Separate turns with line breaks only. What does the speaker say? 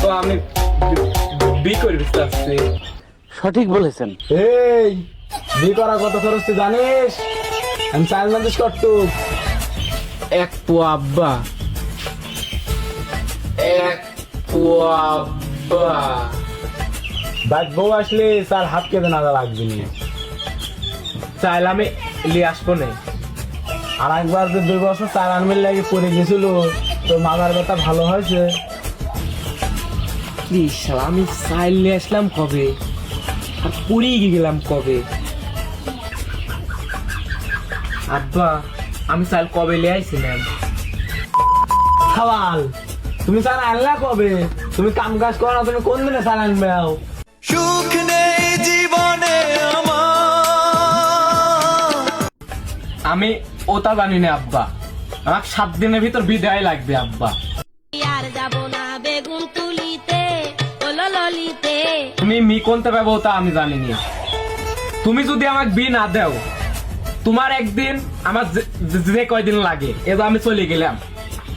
আব্বা আমি বি করে বুঝতে আসছি।
সঠিক বলেছেন।
এই বিয়ে করা কত খরচ তুই জানিস? আমি চাল মান্দিস করতু
এক পোয়া আব্বা, এক পোয়া আব্বা।
বাইক বউ আসলে চাল হাত কেটে না লাগবে নি।
চাইল আমি লিয়ে আসবো না।
আর একবার যে 2 বছর চাল আনবির লাগে পড়ে গেছিল, তোর মাথার ব্যথা ভালো হয়েছে?
কি শালা, আমি চাইল নিয়ে আসলাম কবে আর পুড়িয়ে গেলাম কবে? আব্বা আমি চাল কবে লিয়ে আইছিলাম?
খাওয়াল, তুমি চাল আনলা কবে? তুমি কাম কাজ করো না, তুমি কোন দিনে চাল আনবে?
সুখ নেই জীবনে আমার।
আমি ওটা জানি না আব্বা, আমার 7 দিনের ভিতর বিদায় লাগবে আব্বা।
আর যাব না বেগুন তুলিতে ললিতে।
তুমি মি কোনতে পাবো তা আমি জানিনি। তুমি যদি আমাকে বি না দাও, তোমার একদিন আমার যে কয়দিন লাগে, এবার আমি চলে গেলাম।